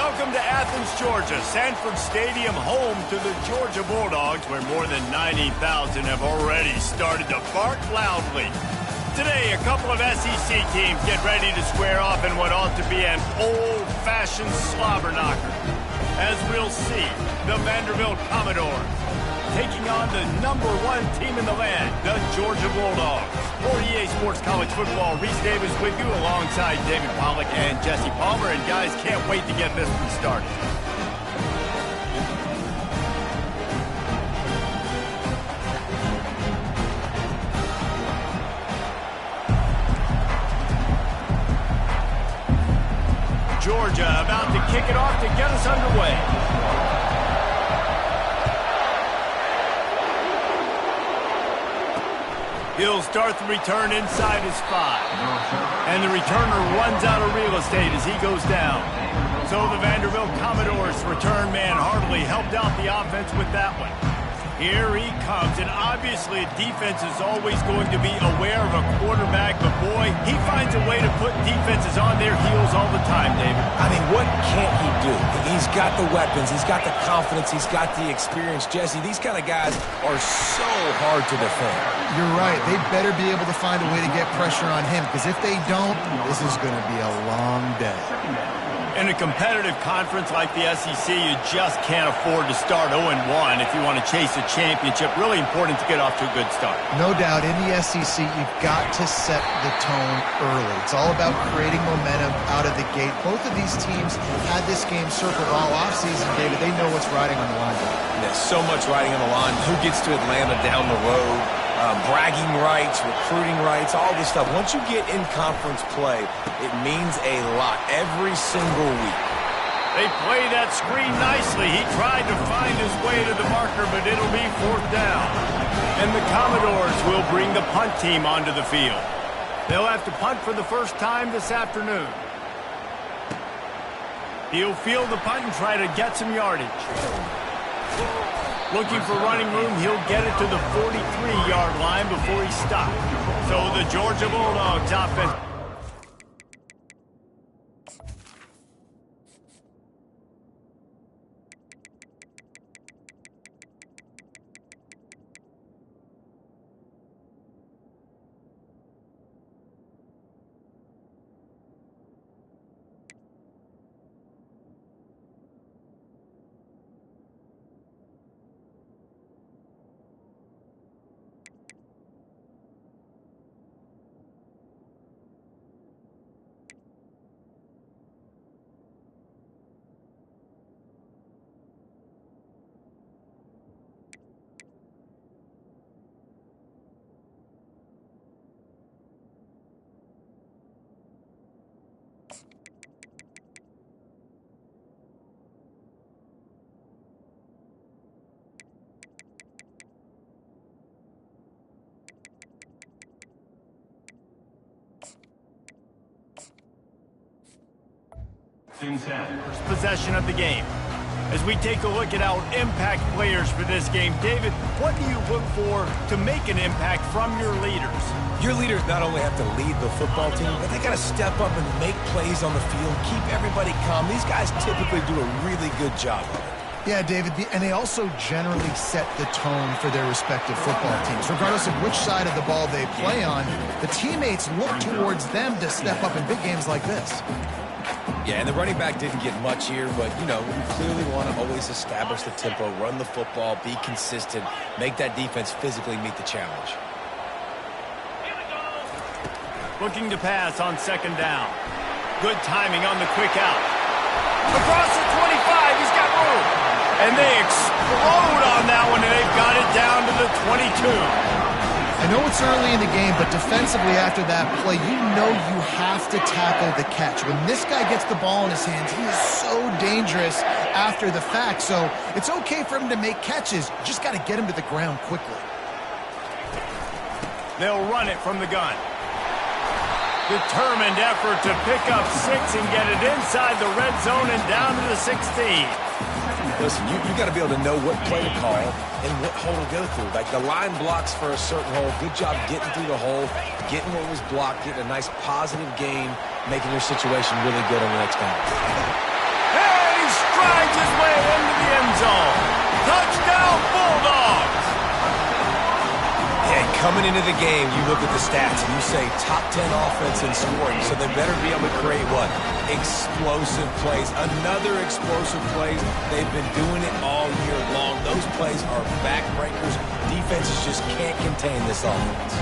Welcome to Athens, Georgia, Sanford Stadium, home to the Georgia Bulldogs, where more than 90,000 have already started to bark loudly. Today, a couple of SEC teams get ready to square off in what ought to be an old-fashioned slobber knocker. As we'll see, the Vanderbilt Commodores taking on the #1 team in the land, the Georgia Bulldogs. For EA Sports College Football, Reese Davis with you alongside David Pollack and Jesse Palmer. And guys, can't wait to get this one started. Georgia about to kick it off to get us underway. He'll start the return inside his 5. And the returner runs out of real estate as he goes down. So the Vanderbilt Commodores return man hardly helped out the offense with that one. Here he comes, and obviously defense is always going to be aware of a quarterback, but boy, he finds a way to put defenses on their heels all the time, David. I mean, what can't he do? He's got the weapons, he's got the confidence, he's got the experience. Jesse, these kind of guys are so hard to defend. You're right. They better be able to find a way to get pressure on him, because if they don't, this is going to be a long day. In a competitive conference like the SEC, you just can't afford to start 0-1 if you want to chase a championship. Really important to get off to a good start. No doubt, in the SEC, you've got to set the tone early. It's all about creating momentum out of the gate. Both of these teams had this game circled all offseason, David. They know what's riding on the line. There's so much riding on the line. Who gets to Atlanta down the road? Bragging rights, recruiting rights, all this stuff. Once you get in conference play, it means a lot every single week. They play that screen nicely. He tried to find his way to the marker, but it'll be 4th down. And the Commodores will bring the punt team onto the field. They'll have to punt for the first time this afternoon. He'll field the punt and try to get some yardage. Looking for running room, he'll get it to the 43-yard line before he stops. So the Georgia Bulldogs offense. First possession of the game. As we take a look at our impact players for this game, David, what do you look for to make an impact from your leaders? Your leaders not only have to lead the football team, but they got to step up and make plays on the field, keep everybody calm. These guys typically do a really good job of it. Yeah, David, and they also generally set the tone for their respective football teams. Regardless of which side of the ball they play on, the teammates look towards them to step up in big games like this. Yeah, and the running back didn't get much here, but, you know, you clearly want to always establish the tempo, run the football, be consistent, make that defense physically meet the challenge. Looking to pass on 2nd down. Good timing on the quick out. Across the 25, he's got room. And they explode on that one, and they've got it down to the 22. I know it's early in the game, but defensively after that play, you know you have to tackle the catch. When this guy gets the ball in his hands, he is so dangerous after the fact. So it's okay for him to make catches. You just got to get him to the ground quickly. They'll run it from the gun. Determined effort to pick up 6 and get it inside the red zone and down to the 16. Listen, you got to be able to know what play to call and what hole to go through. Like the line blocks for a certain hole. Good job getting through the hole, getting what was blocked, getting a nice positive gain, making your situation really good on the next time. And he Finds his way into the end zone. Touchdown, Bulldogs! Yeah, coming into the game, you look at the stats and you say top 10 offense in scoring, so they better be able to create what? Explosive plays. Another explosive plays. They've been doing it all year long. Those plays are backbreakers. Defenses just can't contain this offense.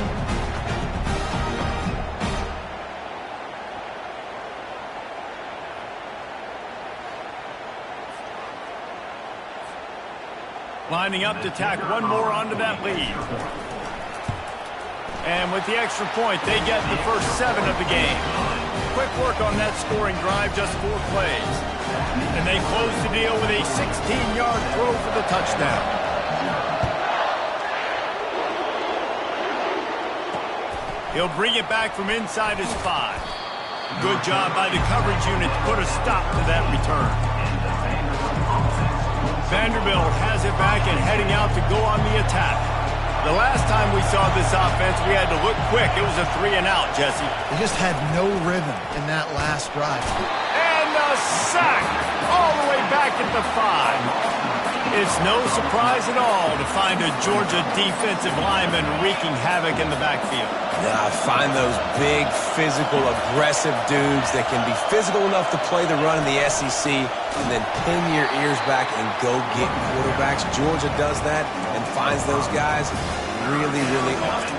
Lining up to tack one more onto that lead. And with the extra point, they get the first 7 of the game. Quick work on that scoring drive, just 4 plays. And they close the deal with a 16-yard throw for the touchdown. He'll bring it back from inside his 5. Good job by the coverage unit to put a stop to that return. Vanderbilt has it back and heading out to go on the attack. The last time we saw this offense, we had to look quick. It was a 3-and-out, Jesse. They just had no rhythm in that last drive. And a sack all the way back at the 5. It's no surprise at all to find a Georgia defensive lineman wreaking havoc in the backfield. Yeah, I find those big, physical, aggressive dudes that can be physical enough to play the run in the SEC and then pin your ears back and go get quarterbacks. Georgia does that and finds those guys really, really often.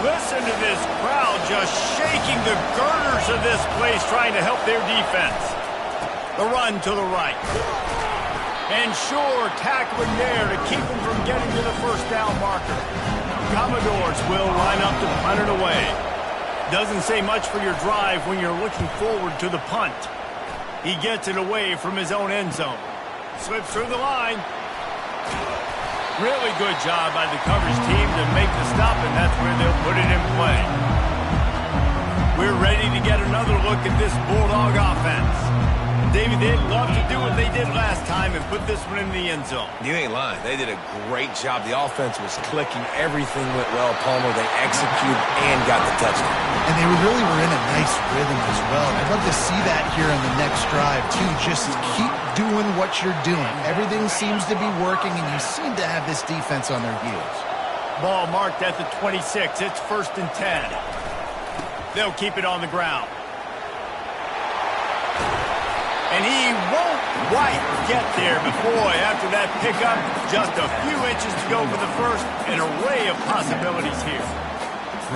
Listen to this crowd just shaking the girders of this place trying to help their defense. The run to the right. And sure, tackling there to keep him from getting to the first down marker. Commodores will line up to punt it away. Doesn't say much for your drive when you're looking forward to the punt. He gets it away from his own end zone. Slips through the line. Really good job by the coverage team to make the stop, and that's where they'll put it in play. We're ready to get another look at this Bulldog offense. David, they'd love to do what they did last time and put this one in the end zone. You ain't lying. They did a great job. The offense was clicking. Everything went well. Palmer, they executed and got the touchdown. And they really were in a nice rhythm as well. I'd love to see that here on the next drive, too. Just keep doing what you're doing. Everything seems to be working, and you seem to have this defense on their heels. Ball marked at the 26. It's 1st and 10. They'll keep it on the ground. And he won't quite get there, but boy, after that pickup, just a few inches to go for the first. An array of possibilities here.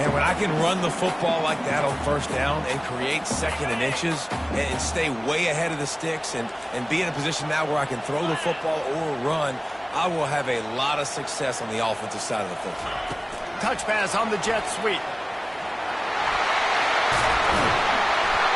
Man, when I can run the football like that on first down and create 2nd and inches and stay way ahead of the sticks and be in a position now where I can throw the football or run, I will have a lot of success on the offensive side of the football. Touch pass on the jet sweep.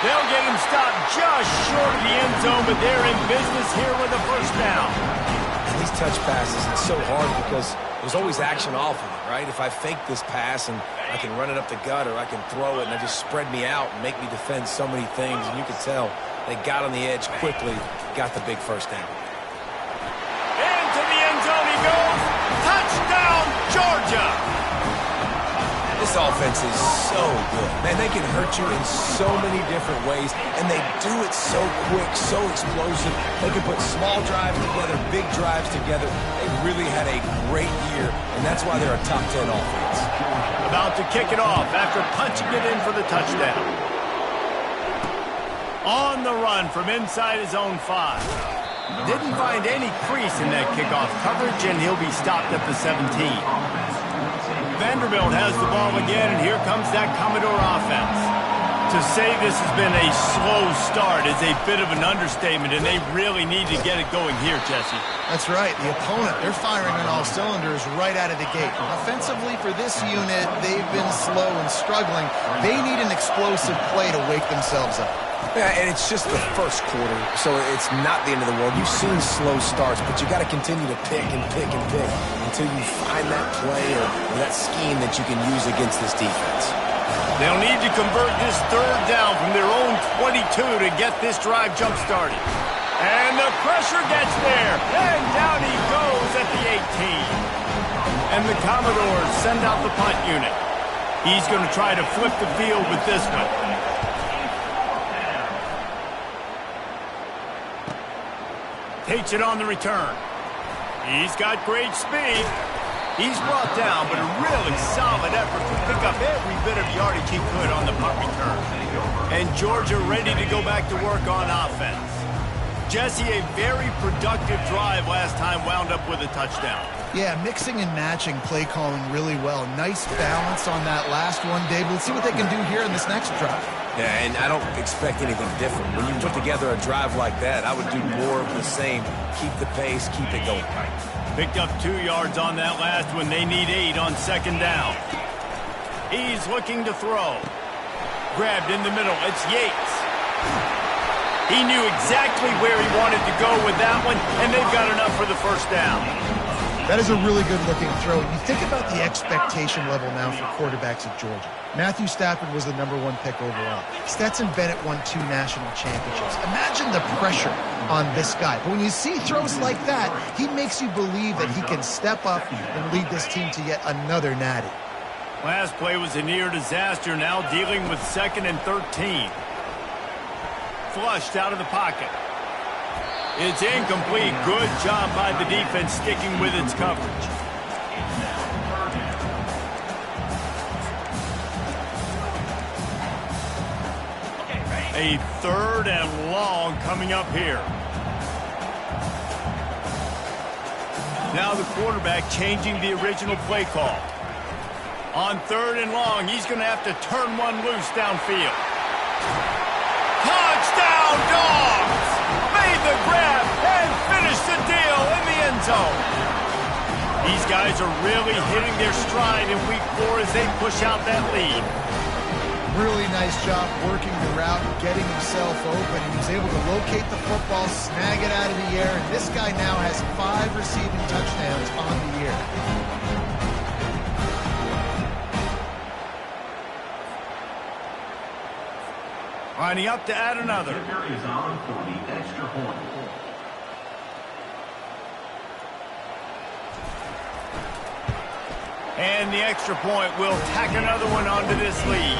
They'll get him stopped just short of the end zone, but they're in business here with a first down. And these touch passes, it's so hard because there's always action off of it, right? If I fake this pass and I can run it up the gut or I can throw it and I just spread me out and make me defend so many things, and you can tell they got on the edge quickly, got the big first down. Into the end zone he goes. Touchdown, Georgia! This offense is so good. Man, they can hurt you in so many different ways, and they do it so quick, so explosive. They can put small drives together, big drives together. They really had a great year, and that's why they're a top 10 offense. About to kick it off after punching it in for the touchdown. On the run from inside his own 5. Didn't find any crease in that kickoff coverage, and he'll be stopped at the 17. Vanderbilt has the ball again, and here comes that Commodore offense. To say this has been a slow start is a bit of an understatement, and they really need to get it going here, Jesse. That's right. The opponent, they're firing on all cylinders right out of the gate. Offensively, for this unit, they've been slow and struggling. They need an explosive play to wake themselves up. Yeah, and it's just the first quarter, so it's not the end of the world. You've seen slow starts, but you got to continue to pick and pick and pick until you find that play or that scheme that you can use against this defense. They'll need to convert this 3rd down from their own 22 to get this drive jump-started. And the pressure gets there, and down he goes at the 18. And the Commodores send out the punt unit. He's going to try to flip the field with this one. Takes it on the return. He's got great speed. He's brought down, but a really solid effort to pick up every bit of yardage he could on the punt return. And Georgia ready to go back to work on offense. Jesse, a very productive drive last time wound up with a touchdown. Yeah, mixing and matching play calling really well. Nice balance on that last one, Dave. Let's see what they can do here in this next drive. Yeah, and I don't expect anything different. When you put together a drive like that, I would do more of the same. Keep the pace, keep it going. Picked up 2 yards on that last one. They need 8 on second down. He's looking to throw. Grabbed in the middle. It's Yates. He knew exactly where he wanted to go with that one, and they've got enough for the first down. That is a really good-looking throw. You think about the expectation level now for quarterbacks at Georgia. Matthew Stafford was the #1 pick overall. Stetson Bennett won 2 national championships. Imagine the pressure on this guy. But when you see throws like that, he makes you believe that he can step up and lead this team to yet another natty. Last play was a near disaster, now dealing with 2nd and 13. Flushed out of the pocket. It's incomplete. Good job by the defense sticking with its coverage. A 3rd and long coming up here. Now the quarterback changing the original play call. On 3rd and long, he's going to have to turn one loose downfield. Touchdown, Dogs! Made the grab and finished the deal in the end zone. These guys are really hitting their stride in week 4 as they push out that lead. Really nice job working the route and getting himself open. He was able to locate the football, snag it out of the air, and this guy now has 5 receiving touchdowns on the year. Lining up to add another. And the extra point will tack another one onto this lead.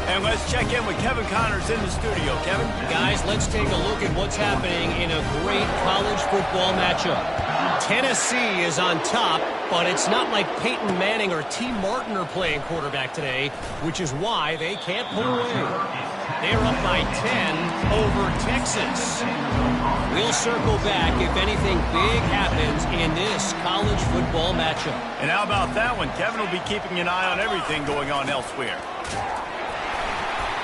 And let's check in with Kevin Connors in the studio. Kevin? Guys, let's take a look at what's happening in a great college football matchup. Tennessee is on top, but it's not like Peyton Manning or T. Martin are playing quarterback today, which is why they can't pull away. They're up by 10 over Texas. We'll circle back if anything big happens in this college football matchup. And how about that one? Kevin will be keeping an eye on everything going on elsewhere.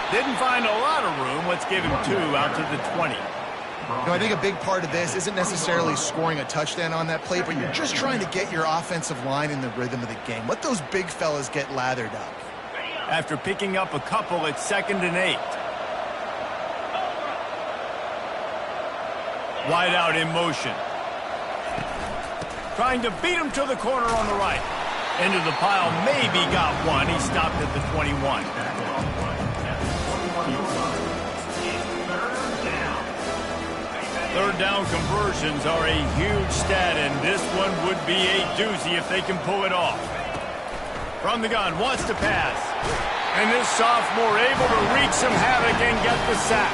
Didn't find a lot of room. Let's give him 2 out to the 20. You know, I think a big part of this isn't necessarily scoring a touchdown on that play, but you're just trying to get your offensive line in the rhythm of the game. Let those big fellas get lathered up. After picking up a couple, it's 2nd and 8. Wide out in motion. Trying to beat him to the corner on the right. Into the pile, maybe got one. He stopped at the 21. Third down conversions are a huge stat, and this one would be a doozy if they can pull it off. From the gun, wants to pass. And this sophomore able to wreak some havoc and get the sack.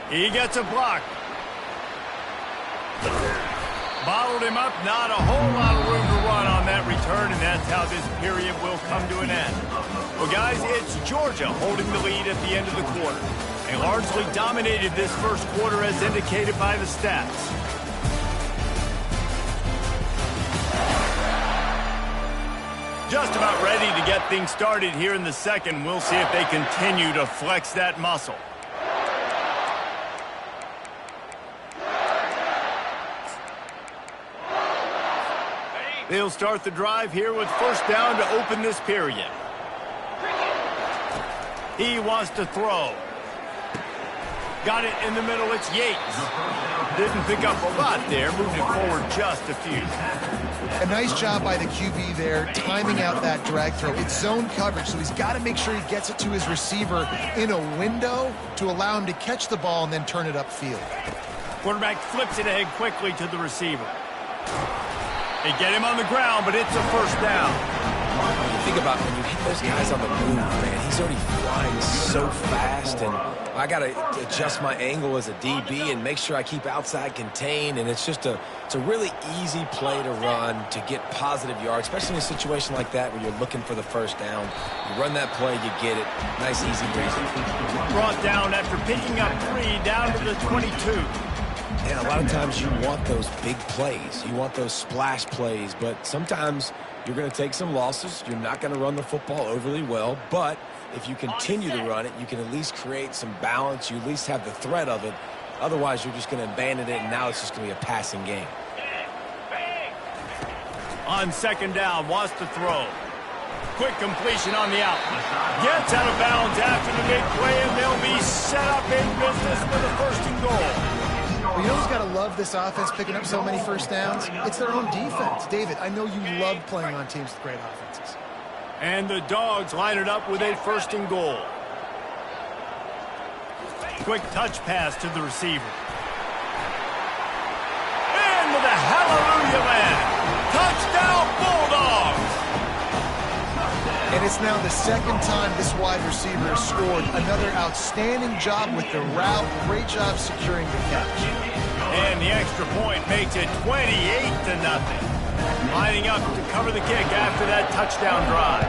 He gets a block. Bottled him up, not a whole lot of room to run on that return, and that's how this period will come to an end. Well, guys, it's Georgia holding the lead at the end of the quarter. They largely dominated this first quarter as indicated by the stats. Just about ready to get things started here in the second. We'll see if they continue to flex that muscle. They'll start the drive here with first down to open this period. He wants to throw. Got it in the middle. It's Yates. Didn't pick up a lot there. Moved it forward just a few. A nice job by the QB there, timing out that drag throw. It's zone coverage, so he's got to make sure he gets it to his receiver in a window to allow him to catch the ball and then turn it upfield. Quarterback flips it ahead quickly to the receiver. They get him on the ground, but it's a first down. You think about when you hit those guys on the move, man, he's already flying so fast, and I got to adjust my angle as a DB and make sure I keep outside contained, and it's a really easy play to run to get positive yards, especially in a situation like that where you're looking for the first down. You run that play, you get it. Nice, easy breezy. Brought down after picking up 3 down to the 22. And a lot of times you want those big plays. You want those splash plays, but sometimes you're going to take some losses. You're not going to run the football overly well, but if you continue to run it, you can at least create some balance. You at least have the threat of it. Otherwise, you're just going to abandon it, and now it's just going to be a passing game. On second down, wants to throw. Quick completion on the out. Gets out of bounds after the big play, and they'll be set up in business for the first and goal. Well, you know who's got to love this offense picking up so many first downs? It's their own defense. David, I know you love playing on teams with great offenses. And the Dogs line it up with a first and goal. Quick touch pass to the receiver. Into the hallelujah land. Touchdown Bulldogs! And it's now the second time this wide receiver has scored. Another outstanding job with the route. Great job securing the catch. And the extra point makes it 28-0. Lining up to cover the kick after that touchdown drive.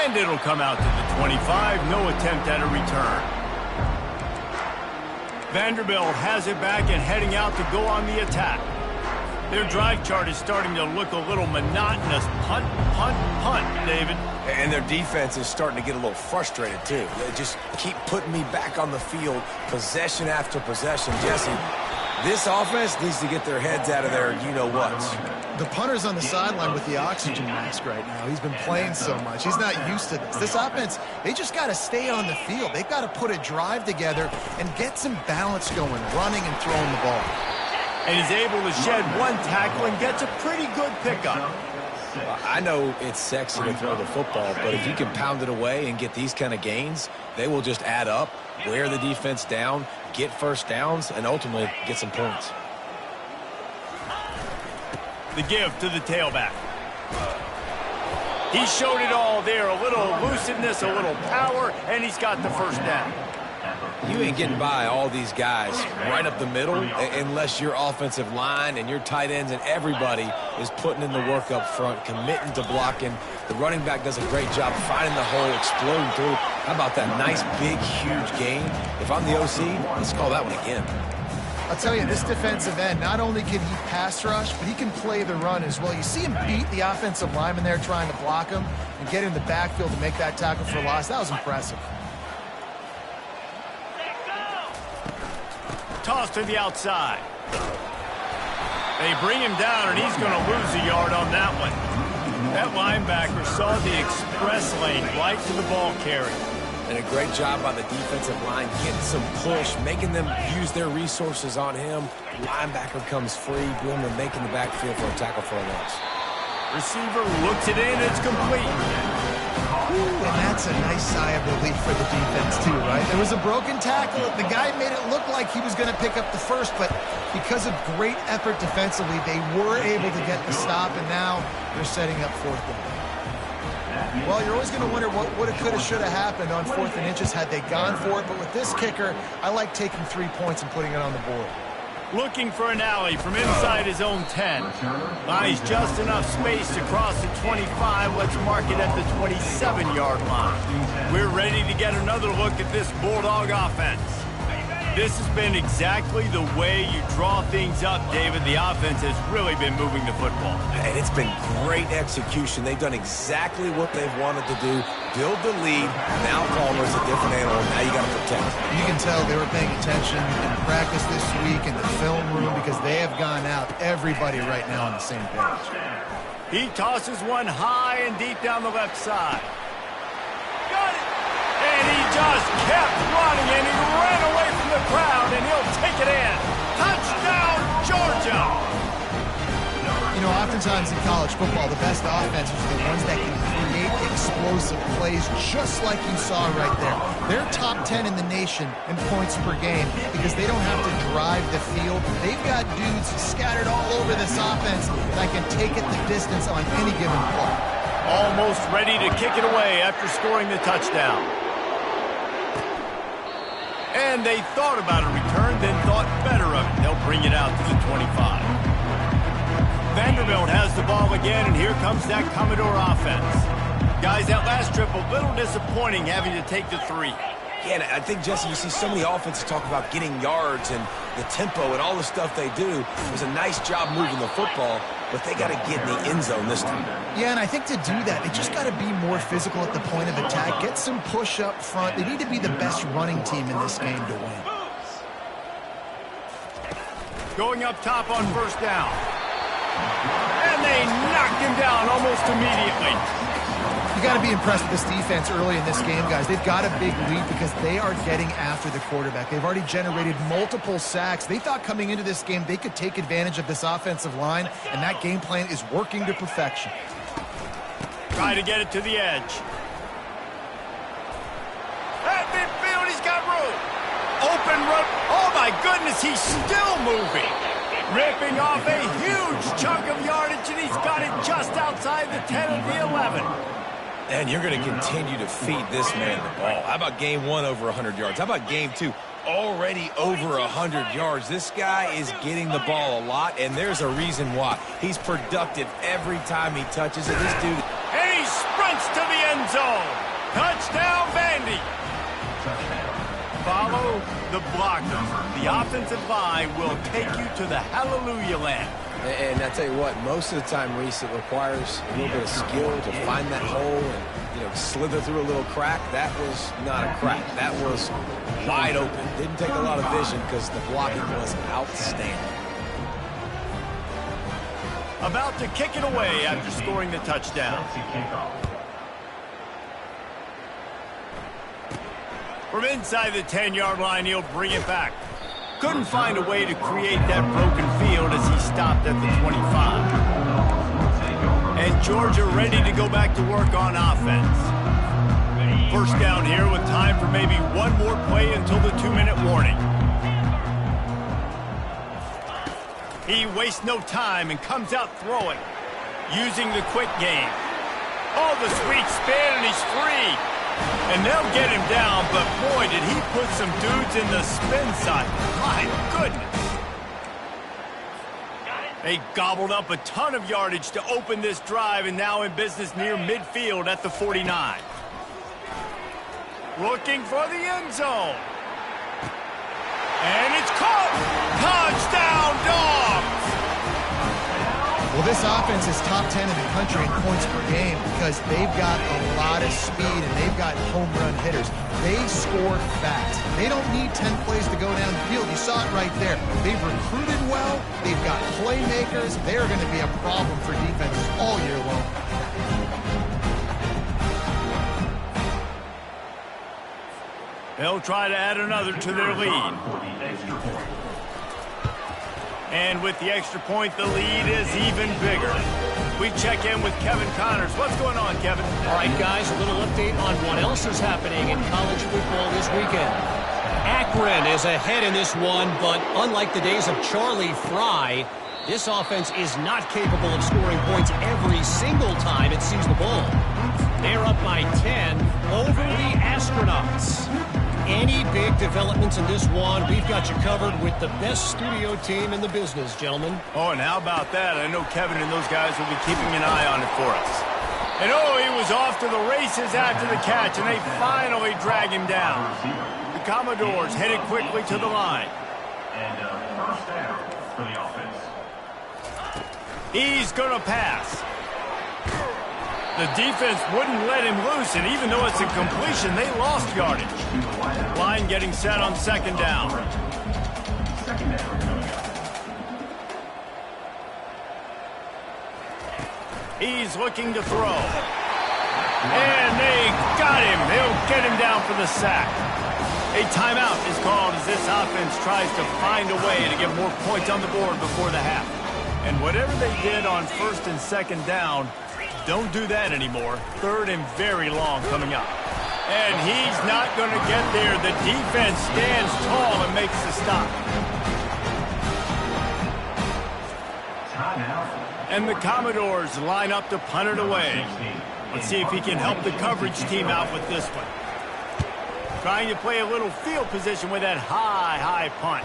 And it'll come out to the 25. No attempt at a return. Vanderbilt has it back and heading out to go on the attack. Their drive chart is starting to look a little monotonous. Punt, punt, punt, David. And their defense is starting to get a little frustrated, too. They just keep putting me back on the field, possession after possession. Jesse, this offense needs to get their heads out of their you-know-whats. The punter's on the sideline with the oxygen mask right now. He's been playing so much. He's not used to this. This offense, they just got to stay on the field. They've got to put a drive together and get some balance going, running and throwing the ball. And he's able to shed one tackle and gets a pretty good pickup. I know it's sexy to throw the football, but if you can pound it away and get these kind of gains, they will just add up, wear the defense down, get first downs, and ultimately get some points. The give to the tailback. He showed it all there. A little elusiveness, a little power, and he's got the first down. You ain't getting by all these guys right up the middle unless your offensive line and your tight ends and everybody is putting in the work up front, committing to blocking. The running back does a great job finding the hole, exploding through. How about that nice, big, huge gain? If I'm the OC, let's call that one again. I'll tell you, this defensive end, not only can he pass rush, but he can play the run as well. You see him beat the offensive lineman there trying to block him and get in the backfield to make that tackle for loss. That was impressive. Toss to the outside. They bring him down, and he's going to lose a yard on that one. That linebacker saw the express lane right to the ball carrier. And a great job by the defensive line, getting some push, making them use their resources on him. Linebacker comes free, boom, and making the backfield for a tackle for a loss. Receiver looks it in, it's complete. Ooh, and that's a nice sigh of relief for the defense, too, right? There was a broken tackle. The guy made it look like he was going to pick up the first, but because of great effort defensively, they were able to get the stop, and now they're setting up fourth down. Well, you're always going to wonder what woulda, coulda, shoulda happened on 4th and inches had they gone for it, but with this kicker, I like taking 3 points and putting it on the board. Looking for an alley from inside his own 10. Buys just enough space to cross the 25. Let's mark it at the 27-yard line. We're ready to get another look at this Bulldog offense. This has been exactly the way you draw things up, David. The offense has really been moving the football. And it's been great execution. They've done exactly what they've wanted to do. Build the lead. Now Palmer's a different animal. Now you got to protect. You can tell they were paying attention in practice this week in the film room because they have gone out, everybody right now on the same page. He tosses one high and deep down the left side. Got it! And he just kept running, and he ran away from the crowd, and he'll take it in. Touchdown, Georgia! You know, Oftentimes in college football, the best offenses are the ones that can create explosive plays, just like you saw right there. They're top 10 in the nation in points per game because they don't have to drive the field. They've got dudes scattered all over this offense that can take it the distance on any given play. Almost ready to kick it away after scoring the touchdown. And they thought about a return, then thought better of it. They'll bring it out to the 25. Vanderbilt has the ball again, and here comes that Commodore offense. Guys, that last trip, a little disappointing having to take the 3. Yeah, and I think, Jesse, you see so many offenses talk about getting yards and the tempo and all the stuff they do. It was a nice job moving the football, but they got to get in the end zone this time. Yeah, and I think to do that, they just got to be more physical at the point of attack, get some push up front. They need to be the best running team in this game to win. Going up top on first down. And they knocked him down almost immediately. You got to be impressed with this defense early in this game, guys. They've got a big lead because they are getting after the quarterback. They've already generated multiple sacks. They thought coming into this game they could take advantage of this offensive line, and that game plan is working to perfection. Try to get it to the edge. At midfield, he's got room. Open run. Oh, my goodness, he's still moving. Ripping off a huge chunk of yardage, and he's got it just outside the 10 of the 11. And you're going to continue to feed this man the ball. How about game 1 over 100 yards? How about game 2? Already over 100 yards. This guy is getting the ball a lot, and there's a reason why. He's productive every time he touches it. This dude... And he sprints to the end zone. Touchdown, Vandy. Follow the blocker. The offensive line will take you to the hallelujah land. And I tell you what, most of the time, Reese, it requires a little bit of skill to find that hole and, slither through a little crack. That was not a crack. That was wide open. Didn't take a lot of vision because the blocking was outstanding. About to kick it away after scoring the touchdown. From inside the 10-yard line, he'll bring it back. Couldn't find a way to create that broken field as he stopped at the 25. And Georgia ready to go back to work on offense. First down here with time for maybe one more play until the 2-minute warning. He wastes no time and comes out throwing, using the quick game. Oh, the sweet spin, and he's free. And they'll get him down, but boy, did he put some dudes in the spin side. My goodness. They gobbled up a ton of yardage to open this drive, and now in business near midfield at the 49. Looking for the end zone. And it's caught. Touchdown, Dogs! Well, this offense is top 10 in the country in points per game because they've got a lot of speed and they've got home run hitters. They score fast. They don't need 10 plays to go down the field. You saw it right there. They've recruited well. They've got playmakers. They're going to be a problem for defenses all year long. They'll try to add another to their lead. And with the extra point, the lead is even bigger. We check in with Kevin Connors. What's going on, Kevin? All right, guys, a little update on what else is happening in college football this weekend. Akron is ahead in this one, but unlike the days of Charlie Fry, this offense is not capable of scoring points every single time it sees the ball. They're up by 10 over the Astronauts. Any big developments in this one, we've got you covered with the best studio team in the business, gentlemen. Oh, and how about that? I know Kevin and those guys will be keeping an eye on it for us. And oh, he was off to the races after the catch, and they finally drag him down. The Commodores headed quickly to the line. And first down for the offense. He's going to pass. The defense wouldn't let him loose, and even though it's a completion, they lost yardage. Line getting set on second down. He's looking to throw. And they got him. They'll get him down for the sack. A timeout is called as this offense tries to find a way to get more points on the board before the half. And whatever they did on first and second down, don't do that anymore. Third and very long coming up. And he's not going to get there. The defense stands tall and makes the stop. And the Commodores line up to punt it away. Let's see if he can help the coverage team out with this one. Trying to play a little field position with that high punt.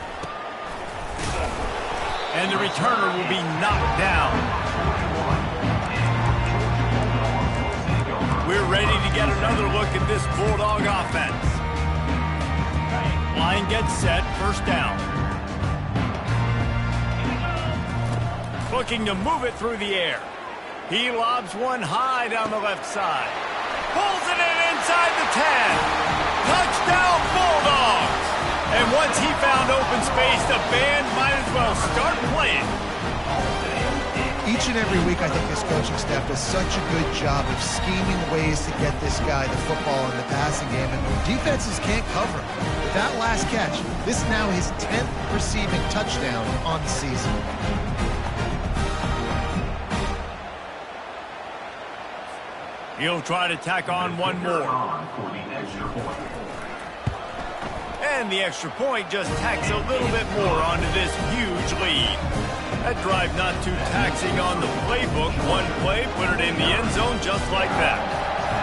And the returner will be knocked down. We're ready to get another look at this Bulldog offense. Line gets set, first down. Looking to move it through the air. He lobs one high down the left side. Pulls it in inside the 10. Touchdown Bulldogs! And once he found open space, the band might as well start playing. Each and every week, I think this coaching staff does such a good job of scheming ways to get this guy the football in the passing game, and defenses can't cover him. With that last catch, this is now his 10th receiving touchdown on the season. He'll try to tack on one more. And the extra point just tacks a little bit more onto this huge lead. That drive not too taxing on the playbook. One play, put it in the end zone just like that.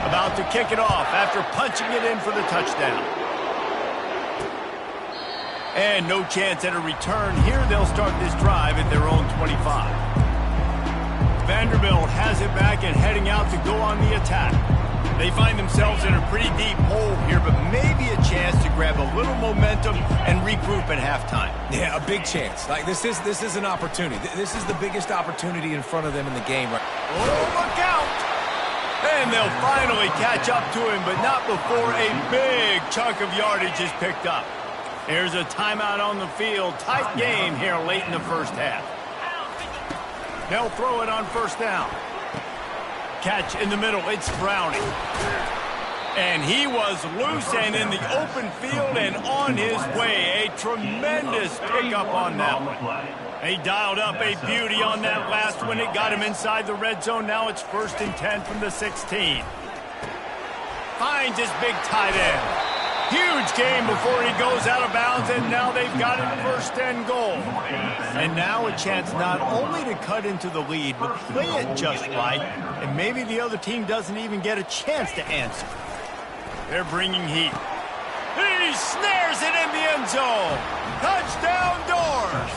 About to kick it off after punching it in for the touchdown. And no chance at a return. Here they'll start this drive at their own 25. Vanderbilt has it back and heading out to go on the attack. They find themselves in a pretty deep hole here, but maybe a chance to grab a little momentum and regroup at halftime. Yeah, a big chance. Like this is an opportunity. This is the biggest opportunity in front of them in the game. Oh, look out! And they'll finally catch up to him, but not before a big chunk of yardage is picked up. Here's a timeout on the field. Tight game here late in the first half. They'll throw it on first down. Catch in the middle, it's Browning. And he was loose and in the open field and on his way. A tremendous pickup on that one. He dialed up a beauty on that last one. It got him inside the red zone. Now it's 1st and 10 from the 16. Finds his big tight end. Huge game before he goes out of bounds, and now they've got it 1st and goal. And now a chance not only to cut into the lead, but play it just right, and maybe the other team doesn't even get a chance to answer. They're bringing heat. He snares it in the end zone. Touchdown Doors!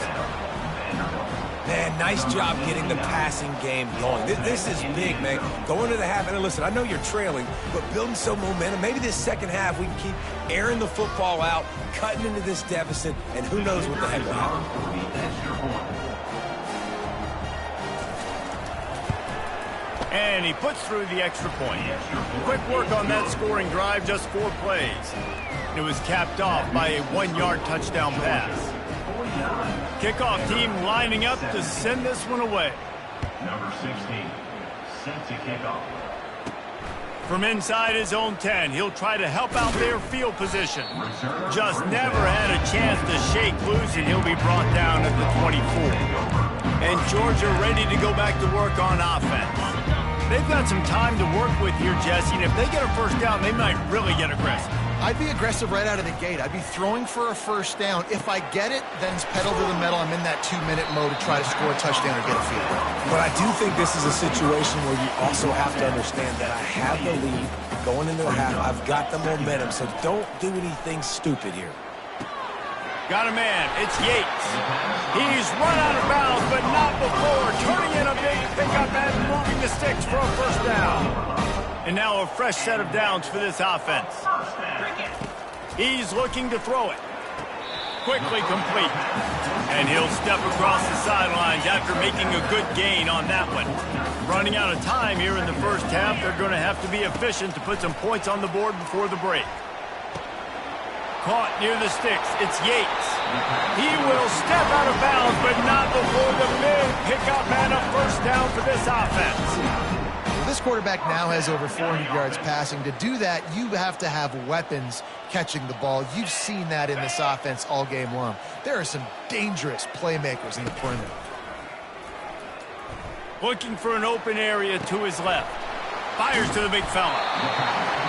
Man, nice job getting the passing game going. This is big, man. Going to the half, and listen, I know you're trailing, but building some momentum. Maybe this second half we can keep airing the football out, cutting into this deficit, and who knows what the heck will happen. And he puts through the extra point. Quick work on that scoring drive, just 4 plays. It was capped off by a 1-yard touchdown pass. Kickoff team lining up to send this one away. Number 16, set to kick off. From inside his own 10, he'll try to help out their field position. Just never had a chance to shake loose, and he'll be brought down at the 24. And Georgia ready to go back to work on offense. They've got some time to work with here, Jesse, and if they get a first down, they might really get aggressive. I'd be aggressive right out of the gate. I'd be throwing for a first down. If I get it, then it's pedal to the metal. I'm in that 2-minute mode to try to score a touchdown or get a field goal. But I do think this is a situation where you also have to understand that I have the lead going into the half. I've got the momentum, so don't do anything stupid here. Got a man. It's Yates. He's run out of bounds, but not before turning in a big pickup and moving the sticks for a first down. And now a fresh set of downs for this offense. He's looking to throw it. Quickly complete. And he'll step across the sidelines after making a good gain on that one. Running out of time here in the first half, they're going to have to be efficient to put some points on the board before the break. Caught near the sticks. It's Yates. He will step out of bounds, but not before the big pickup and a first down for this offense. This quarterback now has over 400 yards passing. To do that, you have to have weapons catching the ball. You've seen that in this offense all game long. There are some dangerous playmakers in the perimeter. Looking for an open area to his left. Fires to the big fella.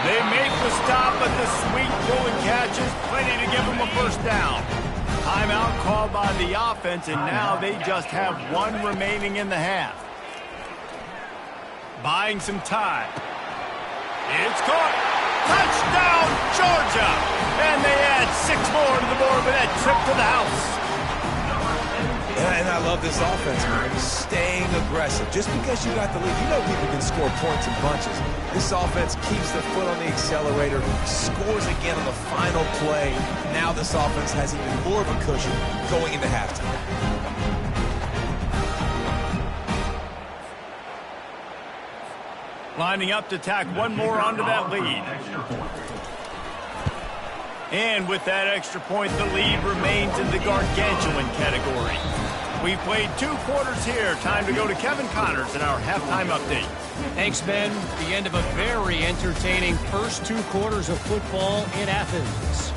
They make the stop, but the sweet throw and catch is plenty to give him a first down. Timeout called by the offense, and now they just have one remaining in the half. Buying some time. It's caught. Touchdown, Georgia! And they add 6 more to the board with that trip to the house. And I love this offense, man. Staying aggressive. Just because you got the lead, you know people can score points in bunches. This offense keeps their foot on the accelerator, scores again on the final play. Now this offense has even more of a cushion going into halftime. Lining up to tack one more onto that lead. And with that extra point, the lead remains in the gargantuan category. We've played 2 quarters here. Time to go to Kevin Connors in our halftime update. Thanks, Ben. The end of a very entertaining first 2 quarters of football in Athens.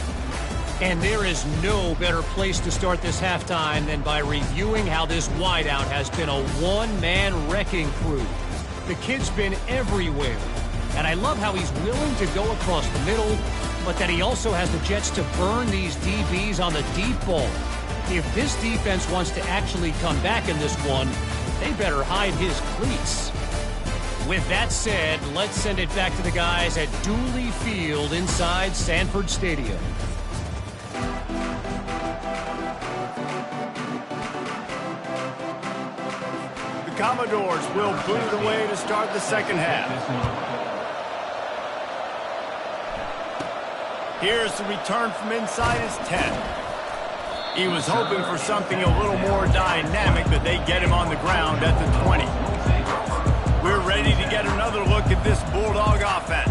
And there is no better place to start this halftime than by reviewing how this wideout has been a one-man wrecking crew. The kid's been everywhere. And I love how he's willing to go across the middle, but that he also has the jets to burn these DBs on the deep ball. If this defense wants to actually come back in this one, they better hide his cleats. With that said, let's send it back to the guys at Dooley Field inside Sanford Stadium. The Commodores will boot it away to start the second half. Here's the return from inside his 10. He was hoping for something a little more dynamic, but they get him on the ground at the 20. We're ready to get another look at this Bulldog offense.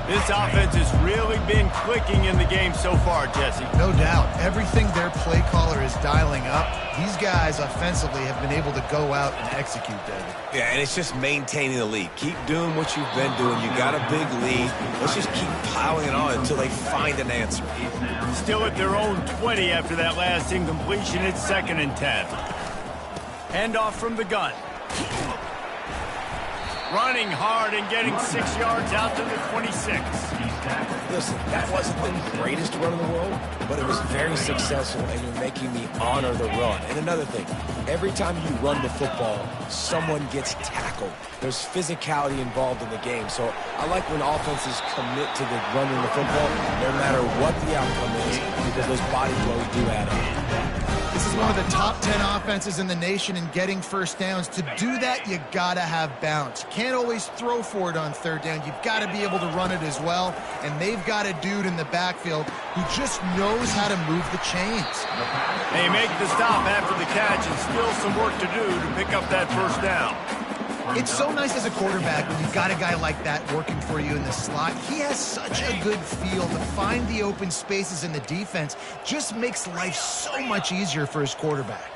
This offense has really been clicking in the game so far, Jesse. No doubt. Everything their play caller is dialing up, these guys offensively have been able to go out and execute, David. Yeah, and it's just maintaining the lead. Keep doing what you've been doing. You got a big lead. Let's just keep piling it on until they find an answer. Still at their own 20 after that last incompletion. It's 2nd and 10. Handoff from the gun. Running hard and getting 6 yards out to the 26. Listen, that wasn't the greatest run in the world, but it was very successful, and you're making me honor the run. And another thing, every time you run the football, someone gets tackled. There's physicality involved in the game, so I like when offenses commit to the running the football, no matter what the outcome is, because those body blows do add up. This is one of the top 10 offenses in the nation in getting first downs. To do that, you gotta have balance. You can't always throw for it on 3rd down. You've got to be able to run it as well. And they've got a dude in the backfield who just knows how to move the chains. They make the stop after the catch, and still some work to do to pick up that first down. It's so nice as a quarterback when you've got a guy like that working for you in the slot. He has such a good feel to find the open spaces in the defense. Just makes life so much easier for his quarterback.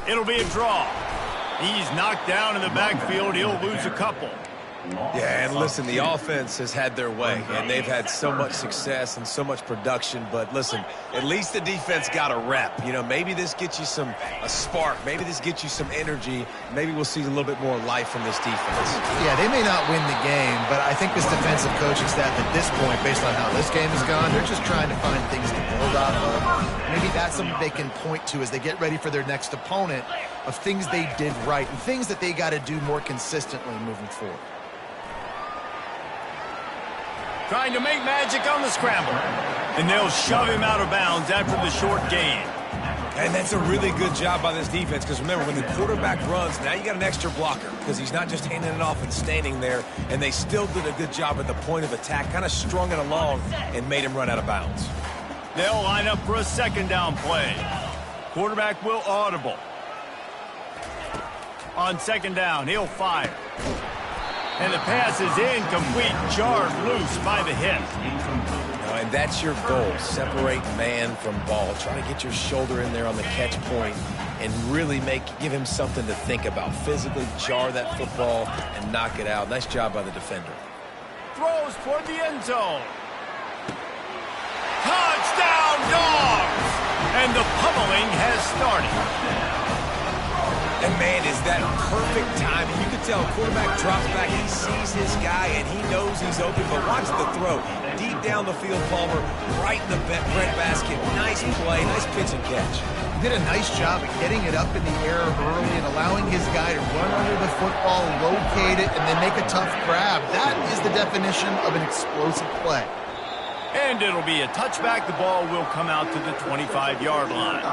It'll be a draw. He's knocked down in the backfield. He'll lose a couple. Yeah, and listen, the offense has had their way, and they've had so much success and so much production. But listen, at least the defense got a rep. You know, maybe this gets you a spark. Maybe this gets you some energy. Maybe we'll see a little bit more life from this defense. Yeah, they may not win the game, but I think this defensive coaching staff at this point, based on how this game has gone, they're just trying to find things to build off of. Maybe that's something they can point to as they get ready for their next opponent, of things they did right and things that they got to do more consistently moving forward. Trying to make magic on the scramble. And they'll shove him out of bounds after the short gain. And that's a really good job by this defense, because remember, when the quarterback runs, now you got an extra blocker, because he's not just handing it off and standing there, and they still did a good job at the point of attack, kind of strung it along and made him run out of bounds. They'll line up for a 2nd down play. Quarterback will audible. On 2nd down, he'll fire. And the pass is incomplete, jarred loose by the hit. And that's your goal, separate man from ball. Try to get your shoulder in there on the catch point and really give him something to think about. Physically jar that football and knock it out. Nice job by the defender. Throws toward the end zone. Touchdown, Dogs! And the pummeling has started. And, man, is that perfect timing. You can tell quarterback drops back. He sees his guy, and he knows he's open. But watch the throw. Deep down the field, Palmer, right in the breadbasket. Nice play, nice pitch and catch. He did a nice job of getting it up in the air early and allowing his guy to run under the football, locate it, and then make a tough grab. That is the definition of an explosive play. And it'll be a touchback. The ball will come out to the 25-yard line.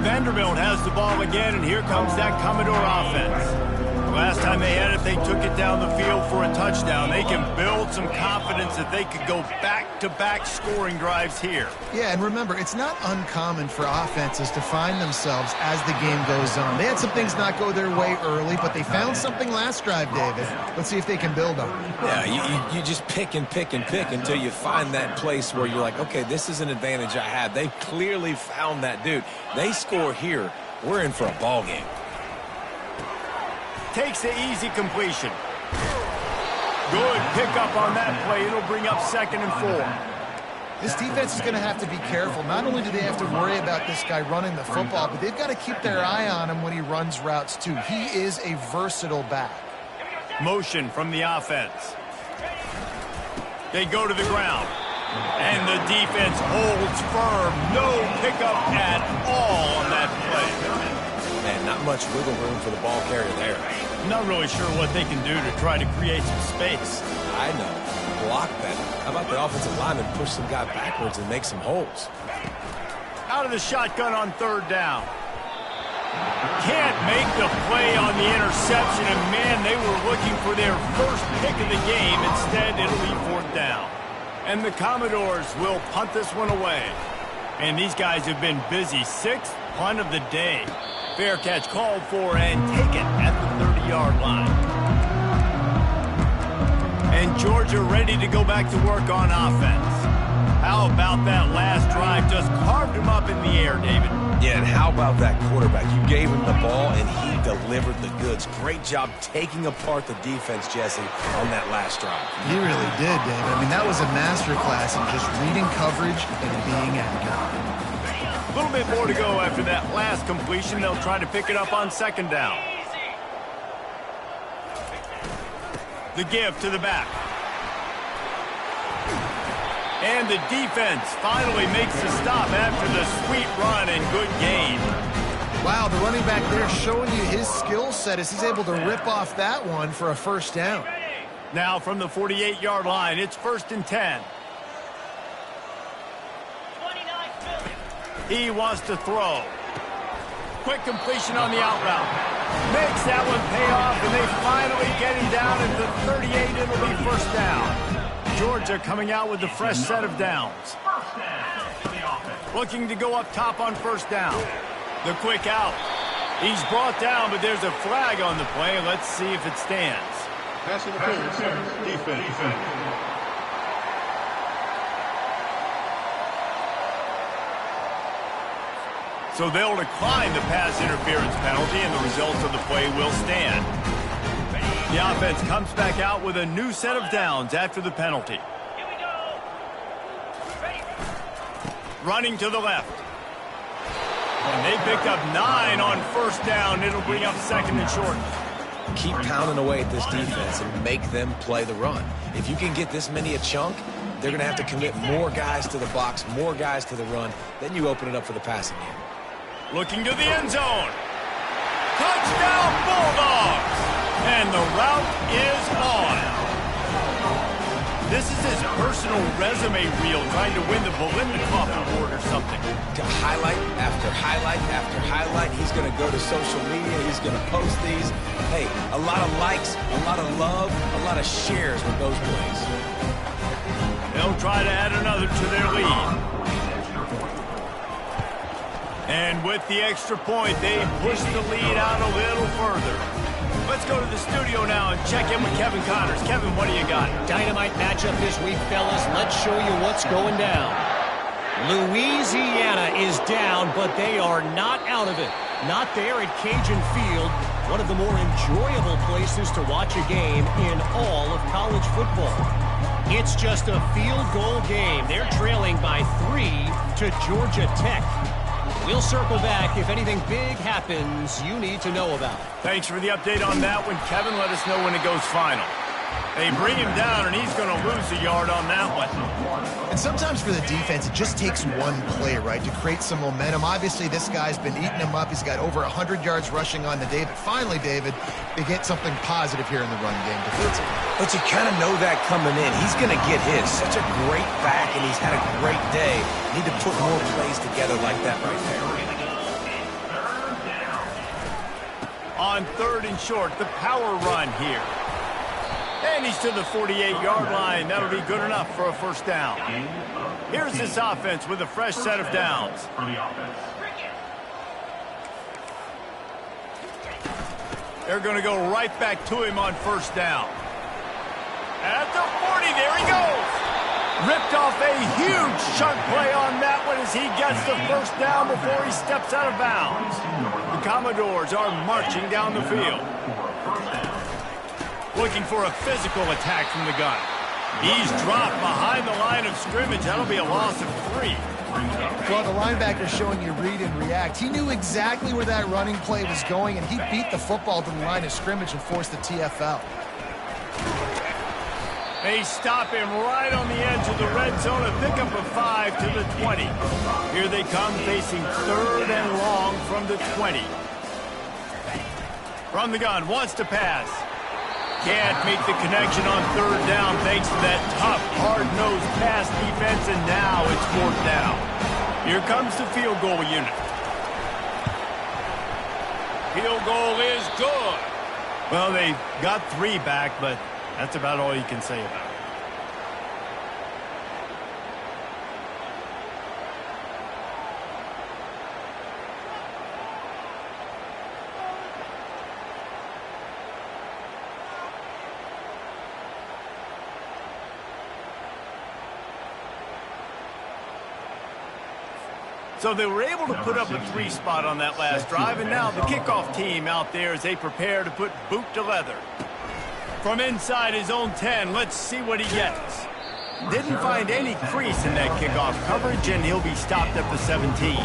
Vanderbilt has the ball again, and here comes that Commodore offense. Last time they had it, they took it down the field for a touchdown. They can build some confidence that they could go back-to-back scoring drives here. Yeah, and remember, it's not uncommon for offenses to find themselves as the game goes on. They had some things not go their way early, but they found something last drive, David. Let's see if they can build on it. Yeah, you just pick and pick and pick until you find that place where you're like, okay, this is an advantage I have. They clearly found that dude. They score here, we're in for a ball game. Takes the easy completion. Good pickup on that play. It'll bring up 2nd and 4. This defense is going to have to be careful. Not only do they have to worry about this guy running the football, but they've got to keep their eye on him when he runs routes too. He is a versatile back. Motion from the offense. They go to the ground. And the defense holds firm. No pickup at all on that play. And not much wiggle room for the ball carrier there. Not really sure what they can do to try to create some space. I know. Block better. How about the offensive lineman push some guy backwards and make some holes? Out of the shotgun on 3rd down. Can't make the play on the interception, and man, they were looking for their first pick of the game. Instead, it'll be 4th down. And the Commodores will punt this one away. And these guys have been busy. 6th punt of the day. Fair catch called for and taken at the 30-yard line. And Georgia ready to go back to work on offense. How about that last drive? Just carved him up in the air, David. Yeah, and how about that quarterback? You gave him the ball, and he delivered the goods. Great job taking apart the defense, Jesse, on that last drive. He really did, David. I mean, that was a masterclass in just reading coverage and being accurate. A little bit more to go after that last completion. They'll try to pick it up on 2nd down. The give to the back. And the defense finally makes the stop after the sweet run and good gain. Wow, the running back there showing you his skill set as he's able to rip off that one for a 1st down. Now from the 48-yard line, it's 1st and 10. He wants to throw. Quick completion on the out route. Makes that one pay off, and they finally get him down at the 38. It'll be 1st down. Georgia coming out with the fresh set of downs. Looking to go up top on 1st down. The quick out. He's brought down, but there's a flag on the play. Let's see if it stands. Pass interference. Defense. So they'll decline the pass interference penalty, and the results of the play will stand. The offense comes back out with a new set of downs after the penalty. Running to the left. And they pick up 9 on 1st down. It'll bring up 2nd and short. Keep pounding away at this defense and make them play the run. If you can get this many a chunk, they're going to have to commit more guys to the box, more guys to the run. Then you open it up for the passing game. Looking to the end zone. Touchdown, Bulldogs! And the route is on. This is his personal resume reel, trying to win the Volindikoff Award or something. Highlight after highlight after highlight. He's going to go to social media. He's going to post these. Hey, a lot of likes, a lot of love, a lot of shares with those plays. They'll try to add another to their lead. And with the extra point, they push the lead out a little further. Let's go to the studio now and check in with Kevin Connors. Kevin, what do you got? Dynamite matchup this week, fellas. Let's show you what's going down. Louisiana is down, but they are not out of it. Not there at Cajun Field, one of the more enjoyable places to watch a game in all of college football. It's just a field goal game. They're trailing by 3 to Georgia Tech. We'll circle back if anything big happens you need to know about. Thanks for the update on that one, Kevin. Let us know when it goes final. They bring him down, and he's going to lose a yard on that one. And sometimes for the defense, it just takes one play, right, to create some momentum. Obviously, this guy's been eating him up. He's got over 100 yards rushing on the day. But finally, David, they get something positive here in the run game defensively. But you kind of know that coming in. He's going to get his. Such a great back, and he's had a great day. Need to put more plays together like that right there. On 3rd and short, the power run here. And he's to the 48-yard line. That'll be good enough for a first down. Here's this offense with a fresh set of downs. They're going to go right back to him on first down. At the 40, there he goes. Ripped off a huge chunk play on that one as he gets the first down before he steps out of bounds. The Commodores are marching down the field. Looking for a physical attack from the gun. He's dropped behind the line of scrimmage. That'll be a loss of 3. Well, the linebacker's showing you read and react. He knew exactly where that running play was going, and he beat the football to the line of scrimmage and forced the TFL. They stop him right on the edge of the red zone. A pickup of 5 to the 20. Here they come facing 3rd and long from the 20. From the gun, wants to pass. Can't make the connection on 3rd down thanks to that tough, hard-nosed pass defense, and now it's 4th down. Here comes the field goal unit. Field goal is good. Well, they got 3 back, but that's about all you can say about it. So they were able to put up a 3 spot on that last drive, and now the kickoff team out there as they prepare to put boot to leather. From inside his own 10, let's see what he gets. Didn't find any crease in that kickoff coverage, and he'll be stopped at the 17.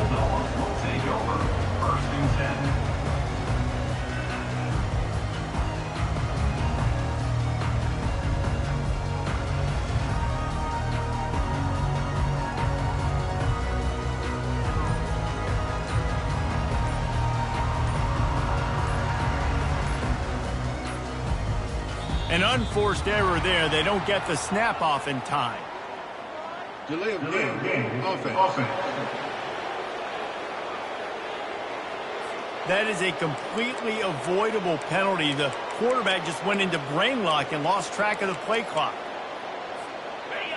An unforced error there. They don't get the snap off in time. Delay of game. Offense. That is a completely avoidable penalty. The quarterback just went into brain lock and lost track of the play clock.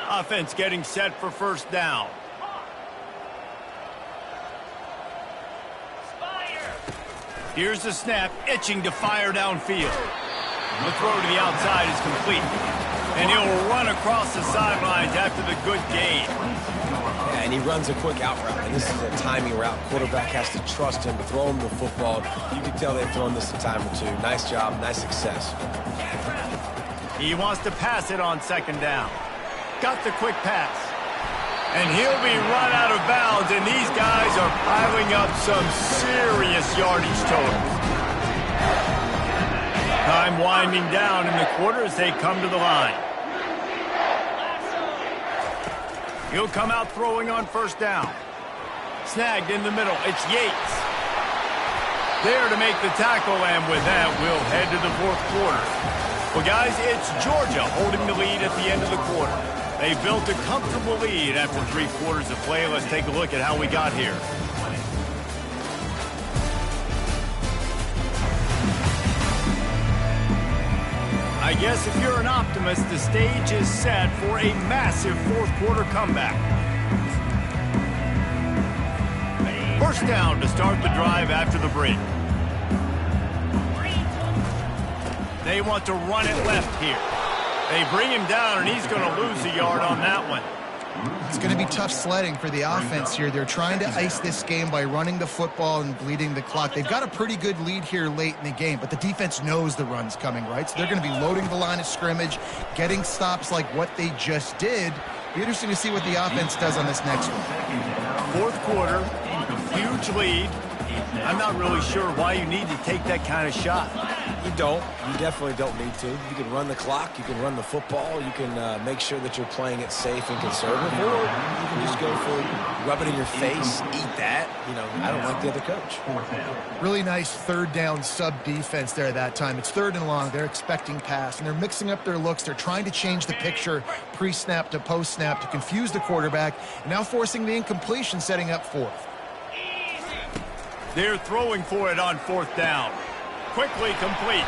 Offense getting set for first down. Here's the snap, itching to fire downfield. The throw to the outside is complete. And he'll run across the sidelines after the good gain. Yeah, and he runs a quick out route. And this is a timing route. Quarterback has to trust him to throw him the football. You can tell they've thrown this a time or 2. Nice job, nice success. He wants to pass it on 2nd down. Got the quick pass. And he'll be run out of bounds, and these guys are piling up some serious yardage totals. Time winding down in the quarter as they come to the line. He'll come out throwing on first down. Snagged in the middle. It's Yates. There to make the tackle, and with that, we'll head to the 4th quarter. Well, guys, it's Georgia holding the lead at the end of the quarter. They built a comfortable lead after 3 quarters of play. Let's take a look at how we got here. I guess if you're an optimist, the stage is set for a massive 4th quarter comeback. First down to start the drive after the break. They want to run it left here. They bring him down, and he's going to lose a yard on that one. It's going to be tough sledding for the offense here. They're trying to ice this game by running the football and bleeding the clock. They've got a pretty good lead here late in the game, but the defense knows the run's coming, right? So they're going to be loading the line of scrimmage, getting stops like what they just did. Be interesting to see what the offense does on this next one. 4th quarter, huge lead. I'm not really sure why you need to take that kind of shot. You don't. You definitely don't need to. You can run the clock. You can run the football. You can make sure that you're playing it safe and conservative. Or you can just go for rub it in your face, eat that. You know, I don't like the other coach. Really nice third down sub defense there that time. It's 3rd and long. They're expecting pass, and they're mixing up their looks. They're trying to change the picture pre-snap to post-snap to confuse the quarterback, and now forcing the incompletion, setting up 4th. They're throwing for it on 4th down. Quickly complete.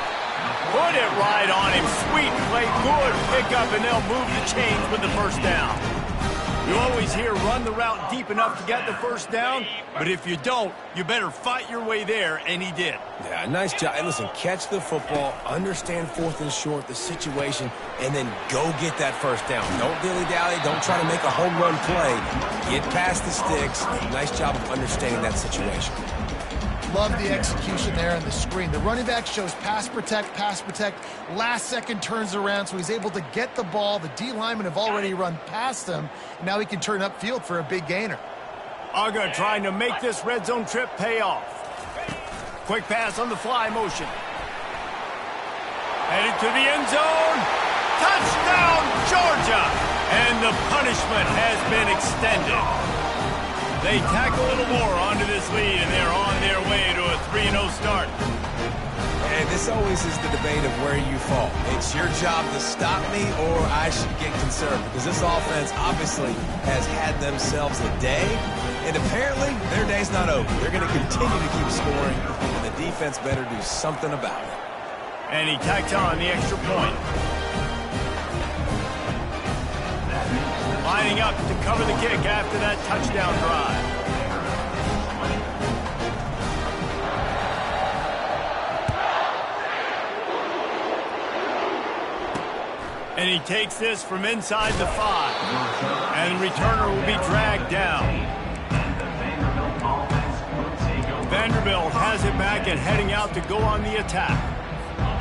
Put it right on him. Sweet play. Good pickup, and they'll move the chains with the first down. You always hear run the route deep enough to get the first down, but if you don't, you better fight your way there, and he did. Yeah, nice job. And listen, catch the football, understand 4th and short, the situation, and then go get that first down. Don't dilly-dally. Don't try to make a home run play. Get past the sticks. Nice job of understanding that situation. Love the execution there on the screen. The running back shows pass protect, last second turns around, so he's able to get the ball. The D linemen have already run past him, and now he can turn upfield for a big gainer. Uga trying to make this red zone trip pay off. Quick pass on the fly motion. Headed to the end zone. Touchdown, Georgia! And the punishment has been extended. They tack a little more onto this lead, and they're on their way to a 3-0 start. And this always is the debate of where you fall. It's your job to stop me, or I should get concerned, because this offense obviously has had themselves a day, and apparently their day's not over. They're going to continue to keep scoring, and the defense better do something about it. And he tacked on the extra point. Lining up to cover the kick after that touchdown drive. And he takes this from inside the 5. And the returner will be dragged down. Vanderbilt has it back and heading out to go on the attack.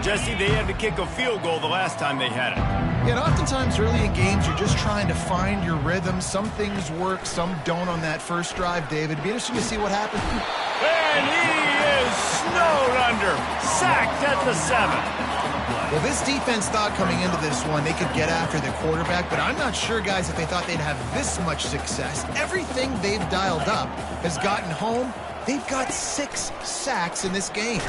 Jesse, they had to kick a field goal the last time they had it. Yeah, and oftentimes early in games, you're just trying to find your rhythm. Some things work, some don't on that first drive, David. It'd be interesting to see what happens. And he is snowed under. Sacked at the 7. Well, this defense thought coming into this one they could get after the quarterback, but I'm not sure, guys, if they thought they'd have this much success. Everything they've dialed up has gotten home. They've got 6 sacks in this game.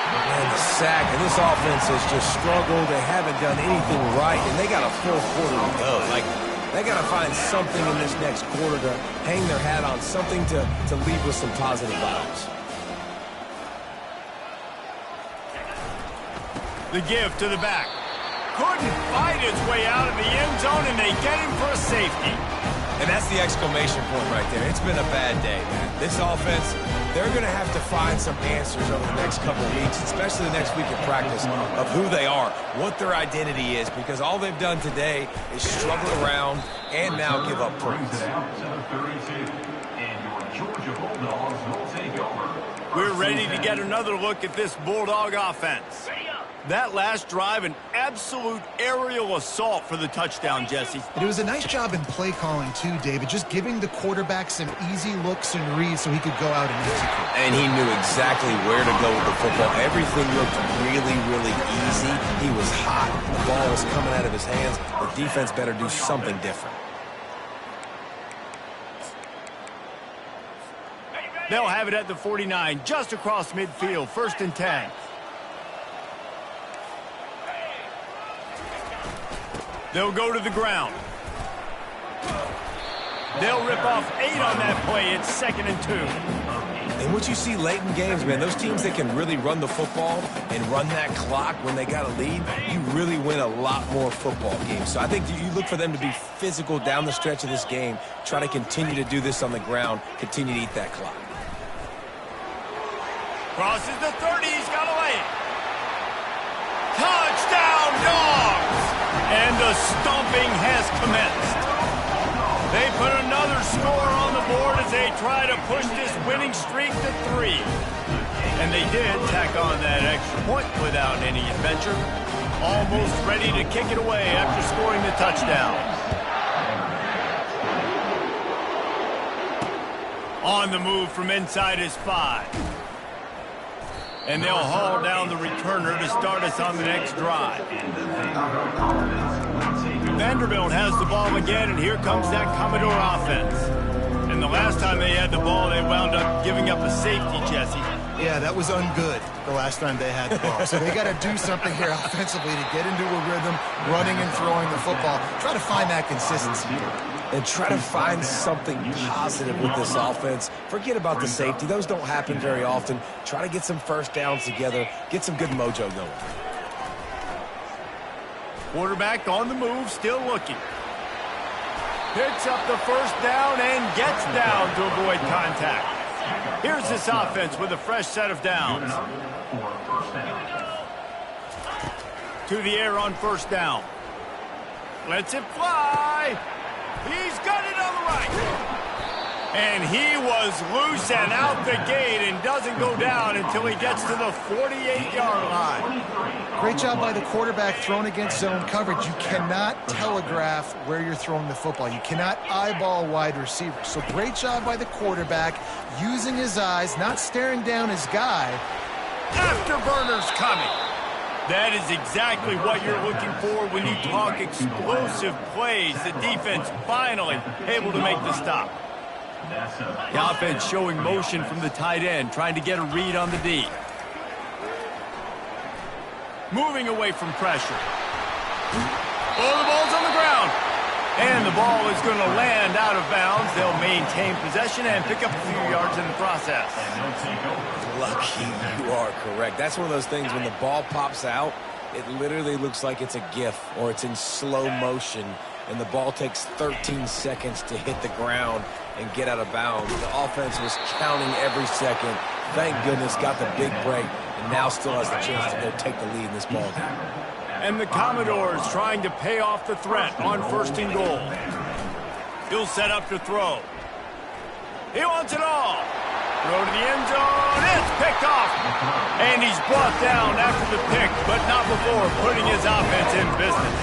And the sack, and this offense has just struggled. They haven't done anything right, and they got a full quarter to go. Like, they got to find something in this next quarter to hang their hat on, something to leave with some positive vibes. The give to the back. Couldn't fight his way out of the end zone, and they get him for a safety. And that's the exclamation point right there. It's been a bad day, man. This offense, they're going to have to find some answers over the next couple of weeks, especially the next week of practice, of who they are, what their identity is, because all they've done today is struggle around and now give up points. We're ready to get another look at this Bulldog offense. That last drive, an absolute aerial assault for the touchdown, Jesse. And it was a nice job in play calling, too, David, just giving the quarterback some easy looks and reads so he could go out and execute. And he knew exactly where to go with the football. Everything looked really, really easy. He was hot. The ball was coming out of his hands. The defense better do something different. They'll have it at the 49, just across midfield, 1st and 10. They'll go to the ground. They'll rip off 8 on that play. It's 2nd and 2. And what you see late in games, man, those teams that can really run the football and run that clock when they got a lead, you really win a lot more football games. So I think you look for them to be physical down the stretch of this game, try to continue to do this on the ground, continue to eat that clock. Crosses the 30. He's got to lay it. Touchdown, Dogs! And the stomping has commenced. They put another score on the board as they try to push this winning streak to 3. And they did tack on that extra point without any adventure. Almost ready to kick it away after scoring the touchdown. On the move from inside his 5. And they'll haul down the returner to start us on the next drive. Vanderbilt has the ball again, and here comes that Commodore offense. And the last time they had the ball, they wound up giving up a safety, Jesse. Yeah, that was ungood the last time they had the ball. So they got to do something here offensively to get into a rhythm, running and throwing the football. Try to find that consistency. And try to find something positive with this offense. Forget about the safety. Those don't happen very often. Try to get some first downs together. Get some good mojo going. Quarterback on the move, still looking. Picks up the first down and gets down to avoid contact. Here's this offense with a fresh set of downs. To the air on first down. Lets it fly. He's got it on the right. And he was loose and out the gate and doesn't go down until he gets to the 48-yard line. Great job by the quarterback thrown against zone coverage. You cannot telegraph where you're throwing the football. You cannot eyeball wide receivers. So great job by the quarterback using his eyes, not staring down his guy. Afterburners coming. That is exactly what you're looking for when you talk explosive plays. The defense finally able to make the stop. The offense showing motion from the tight end, trying to get a read on the D. Moving away from pressure. Oh, the ball's on the ground. And the ball is going to land out of bounds. They'll maintain possession and pick up a few yards in the process. Lucky, you are correct. That's one of those things when the ball pops out, it literally looks like it's a GIF or it's in slow motion, and the ball takes 13 seconds to hit the ground and get out of bounds. The offense was counting every second. Thank goodness got the big break, and now still has the chance to go take the lead in this ball game. And the Commodores trying to pay off the threat on first and goal. He'll set up to throw. He wants it all. Throw to the end zone. It's picked off. And he's brought down after the pick, but not before putting his offense in business.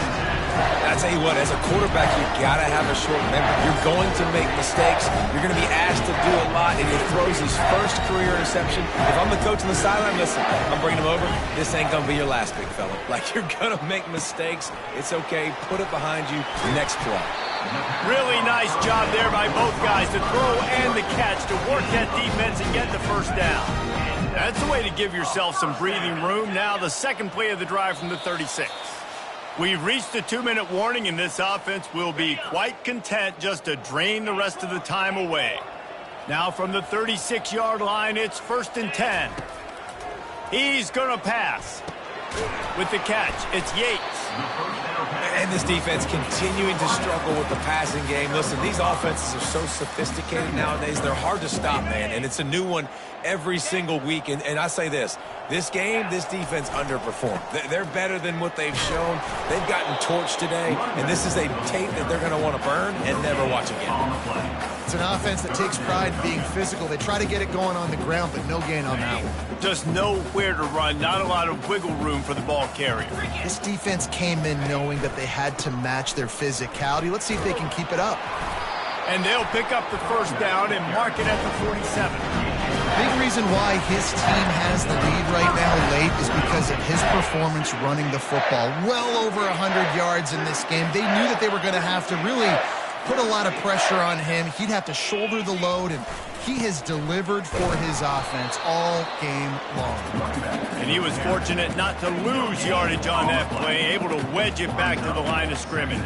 I tell you what, as a quarterback, you got to have a short memory. You're going to make mistakes. You're going to be asked to do a lot, and he throws his first career interception. If I'm the coach on the sideline, listen, I'm bringing him over. This ain't going to be your last, big fella. Like, you're going to make mistakes. It's okay. Put it behind you. Next play. Really nice job there by both guys to throw and the catch to work that defense and get the first down. That's the way to give yourself some breathing room. Now the second play of the drive from the 36. We've reached the 2-minute warning, and this offense will be quite content just to drain the rest of the time away. Now from the 36-yard line, it's 1st and 10. He's going to pass. With the catch, it's Yates. And this defense continuing to struggle with the passing game. Listen, these offenses are so sophisticated nowadays. They're hard to stop, man. And it's a new one every single week. And I say this game, this defense underperformed. They're better than what they've shown. They've gotten torched today. And this is a tape that they're going to want to burn and never watch again. It's an offense that takes pride in being physical. They try to get it going on the ground, but no gain on that one. Just nowhere to run. Not a lot of wiggle room for the ball carrier. This defense came in knowing that they had to match their physicality. Let's see if they can keep it up. And they'll pick up the first down and mark it at the 47. Big reason why his team has the lead right now late is because of his performance running the football. Well over 100 yards in this game. They knew that they were going to have to really put a lot of pressure on him. He'd have to shoulder the load, and he has delivered for his offense all game long. And he was fortunate not to lose yardage on that play, able to wedge it back to the line of scrimmage.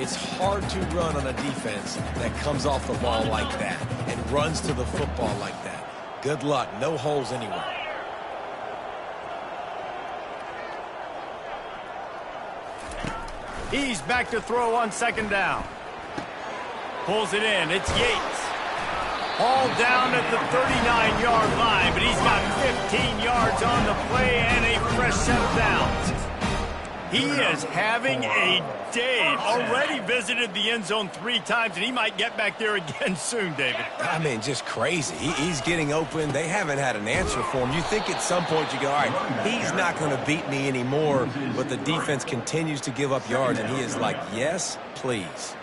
It's hard to run on a defense that comes off the ball like that and runs to the football like that. Good luck. No holes anywhere. He's back to throw on second down. Pulls it in. It's Yates. All down at the 39-yard line, but he's got 15 yards on the play and a fresh set of downs. He is having a day. Already visited the end zone 3 times, and he might get back there again soon, David. I mean, just crazy. He's getting open. They haven't had an answer for him. You think at some point you go, all right, he's not going to beat me anymore, but the defense continues to give up yards, and he is like, yes, please.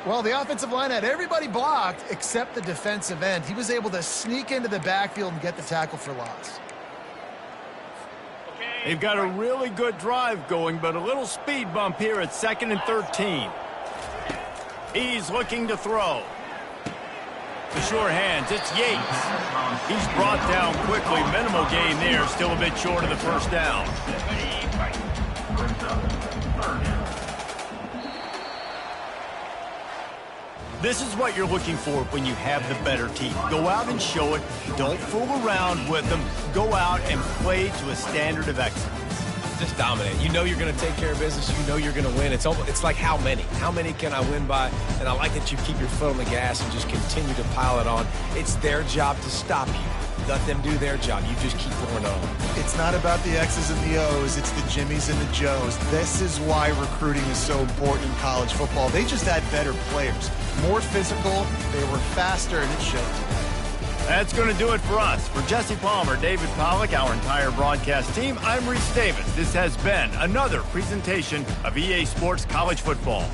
Well, the offensive line had everybody blocked except the defensive end. He was able to sneak into the backfield and get the tackle for loss. They've got a really good drive going, but a little speed bump here at 2nd and 13. He's looking to throw. The sure hands, it's Yates. He's brought down quickly. Minimal gain there, still a bit short of the first down. This is what you're looking for when you have the better team. Go out and show it. Don't fool around with them. Go out and play to a standard of excellence. Just dominate. You know you're going to take care of business. You know you're going to win. It's like how many? How many can I win by? And I like that you keep your foot on the gas and just continue to pile it on. It's their job to stop you. Let them do their job. You just keep going on. It's not about the X's and the O's. It's the Jimmies and the Joes. This is why recruiting is so important in college football. They just had better players. More physical. They were faster, and it showed. That's going to do it for us. For Jesse Palmer, David Pollack, our entire broadcast team, I'm Reese Davis. This has been another presentation of EA Sports College Football.